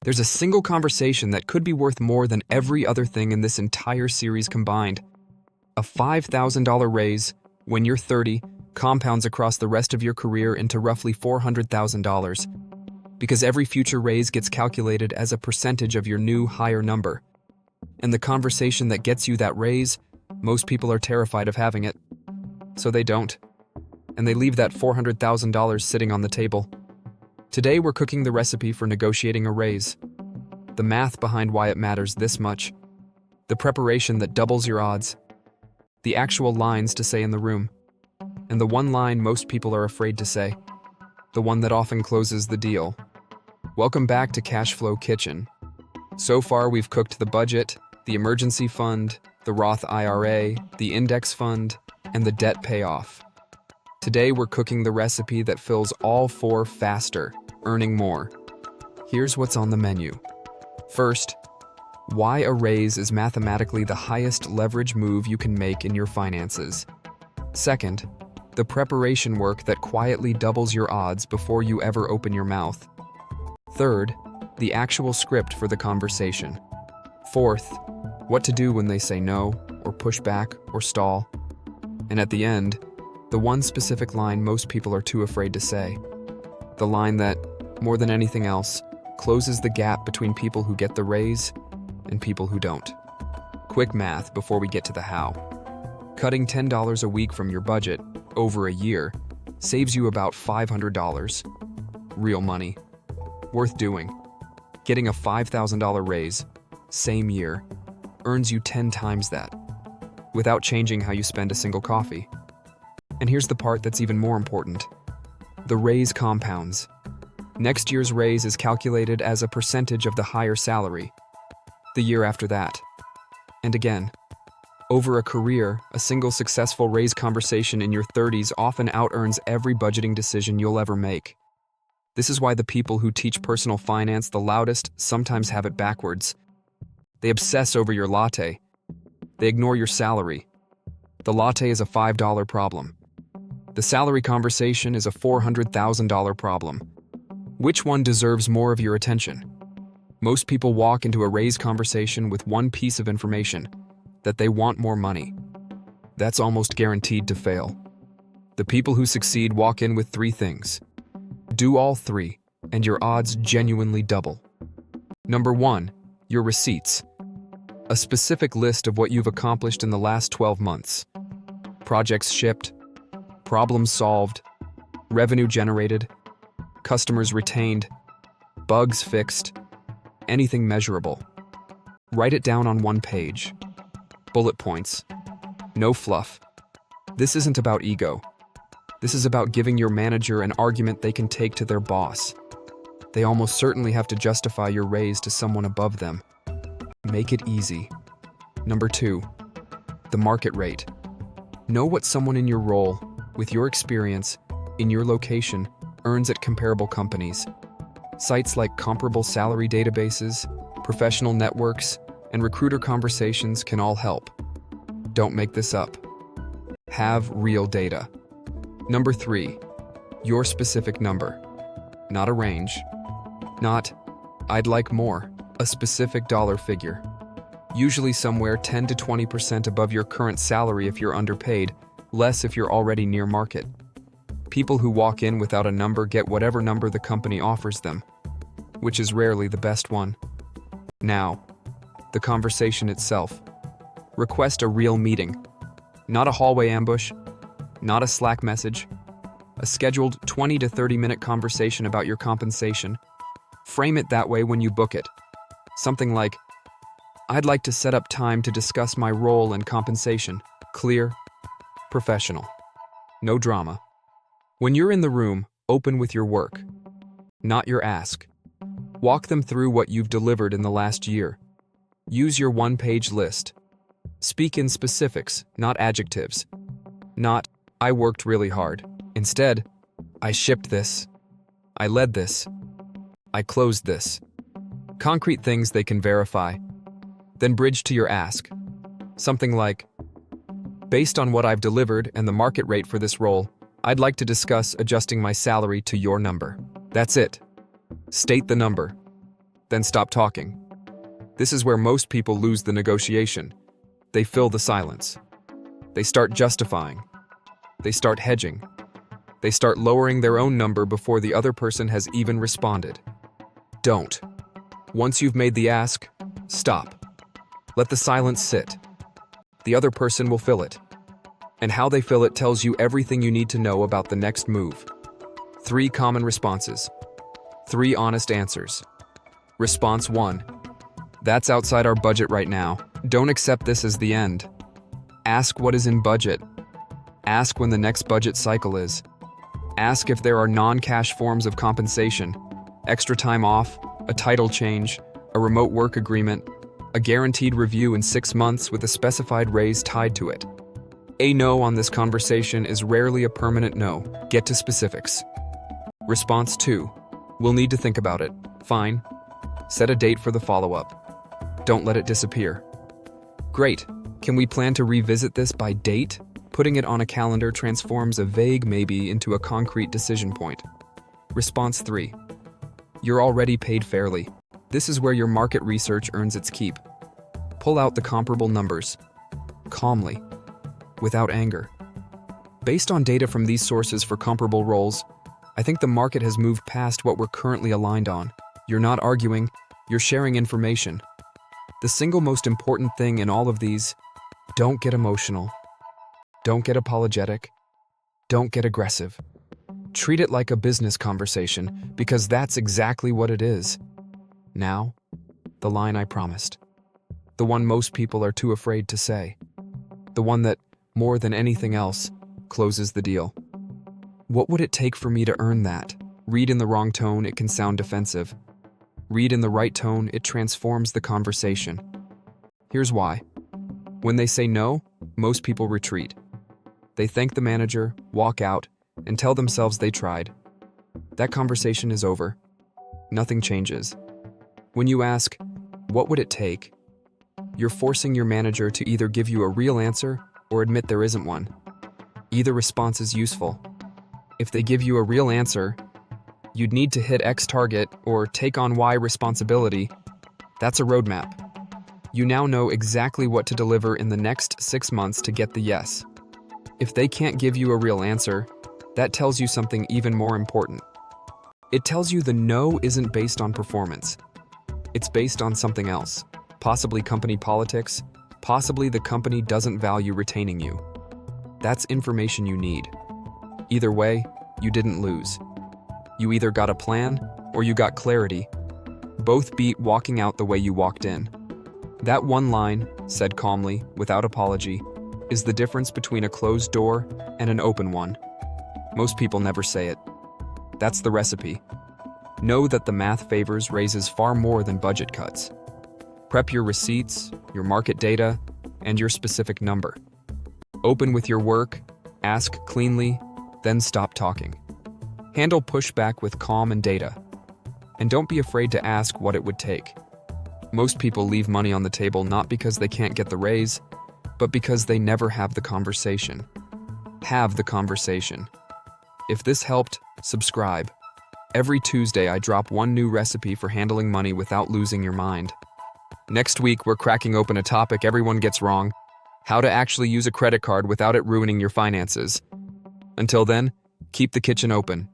There's a single conversation that could be worth more than every other thing in this entire series combined. A $5,000 raise when you're 30 compounds across the rest of your career into roughly $400,000, because every future raise gets calculated as a percentage of your new higher number. And the conversation that gets you that raise, most people are terrified of having it. So they don't. And they leave that $400,000 sitting on the table. Today we're cooking the recipe for negotiating a raise. The math behind why it matters this much. The preparation that doubles your odds. The actual lines to say in the room. And the one line most people are afraid to say. The one that often closes the deal. Welcome back to Cash Flow Kitchen. So far we've cooked the budget, the emergency fund, the Roth IRA, the index fund, and the debt payoff. Today we're cooking the recipe that fills all four faster, earning more. Here's what's on the menu. First, why a raise is mathematically the highest leverage move you can make in your finances. Second, the preparation work that quietly doubles your odds before you ever open your mouth. Third, the actual script for the conversation. Fourth, what to do when they say no, or push back, or stall. And at the end, the one specific line most people are too afraid to say. The line that, more than anything else, closes the gap between people who get the raise and people who don't. Quick math before we get to the how. Cutting $10 a week from your budget over a year saves you about $500. Real money. Worth doing. Getting a $5,000 raise, same year, earns you 10 times that, without changing how you spend a single coffee. And here's the part that's even more important. The raise compounds. Next year's raise is calculated as a percentage of the higher salary. The year after that. And again. Over a career, a single successful raise conversation in your 30s often out-earns every budgeting decision you'll ever make. This is why the people who teach personal finance the loudest sometimes have it backwards. They obsess over your latte. They ignore your salary. The latte is a $5 problem. The salary conversation is a $400,000 problem. Which one deserves more of your attention? Most people walk into a raise conversation with one piece of information, that they want more money. That's almost guaranteed to fail. The people who succeed walk in with three things. Do all three, and your odds genuinely double. Number one, your receipts. A specific list of what you've accomplished in the last 12 months. Projects shipped, problems solved, revenue generated, customers retained, bugs fixed, anything measurable. Write it down on one page. Bullet points. No fluff. This isn't about ego. This is about giving your manager an argument they can take to their boss. They almost certainly have to justify your raise to someone above them. Make it easy. Number two, the market rate. Know what someone in your role, with your experience, in your location, earns at comparable companies. Sites like comparable salary databases, professional networks, and recruiter conversations can all help. Don't make this up. Have real data. Number three, your specific number. Not a range. Not, I'd like more, a specific dollar figure. Usually somewhere 10 to 20% above your current salary if you're underpaid, less if you're already near market. People who walk in without a number get whatever number the company offers them, which is rarely the best one. Now, the conversation itself. Request a real meeting. Not a hallway ambush, not a Slack message, a scheduled 20 to 30-minute conversation about your compensation. Frame it that way when you book it. Something like, I'd like to set up time to discuss my role and compensation. Clear, professional. No drama. When you're in the room, open with your work, not your ask. Walk them through what you've delivered in the last year. Use your one-page list. Speak in specifics, not adjectives. Not, I worked really hard. Instead, I shipped this. I led this. I closed this. Concrete things they can verify. Then bridge to your ask. Something like, based on what I've delivered and the market rate for this role, I'd like to discuss adjusting my salary to your number. That's it. State the number. then stop talking. This is where most people lose the negotiation. They fill the silence. They start justifying. They start hedging. They start lowering their own number before the other person has even responded. Don't. Once you've made the ask, stop. Let the silence sit. The other person will fill it. And how they fill it tells you everything you need to know about the next move. 3 common responses. 3 honest answers. Response 1. That's outside our budget right now. Don't accept this as the end. Ask what is in budget. Ask when the next budget cycle is. Ask if there are non-cash forms of compensation, extra time off, a title change, a remote work agreement, a guaranteed review in 6 months with a specified raise tied to it. A no on this conversation is rarely a permanent no. Get to specifics. Response 2. We'll need to think about it. Fine. Set a date for the follow-up. Don't let it disappear. Great. Can we plan to revisit this by date? Putting it on a calendar transforms a vague maybe into a concrete decision point. Response 3. You're already paid fairly. This is where your market research earns its keep. Pull out the comparable numbers. Calmly. Without anger. Based on data from these sources for comparable roles, I think the market has moved past what we're currently aligned on. You're not arguing, you're sharing information. The single most important thing in all of these, don't get emotional. Don't get apologetic. Don't get aggressive. Treat it like a business conversation, because that's exactly what it is. Now, the line I promised. The one most people are too afraid to say. The one that, more than anything else, closes the deal. What would it take for me to earn that? Read in the wrong tone, it can sound defensive. Read in the right tone, it transforms the conversation. Here's why. When they say no, most people retreat. They thank the manager, walk out, and tell themselves they tried. That conversation is over. Nothing changes. When you ask, what would it take? You're forcing your manager to either give you a real answer or admit there isn't one. Either response is useful. If they give you a real answer, you'd need to hit X target or take on Y responsibility. That's a roadmap. You now know exactly what to deliver in the next 6 months to get the yes. If they can't give you a real answer, that tells you something even more important. It tells you the no isn't based on performance. It's based on something else, possibly company politics, possibly the company doesn't value retaining you. That's information you need. Either way, you didn't lose. You either got a plan or you got clarity. Both beat walking out the way you walked in. That one line, said calmly, without apology, is the difference between a closed door and an open one. Most people never say it. That's the recipe. Know that the math favors raises far more than budget cuts. Prep your receipts, your market data, and your specific number. Open with your work, ask cleanly, then stop talking. Handle pushback with calm and data. And don't be afraid to ask what it would take. Most people leave money on the table not because they can't get the raise, but because they never have the conversation. Have the conversation. If this helped, subscribe. Every Tuesday I drop one new recipe for handling money without losing your mind. Next week we're cracking open a topic everyone gets wrong: how to actually use a credit card without it ruining your finances. Until then, keep the kitchen open.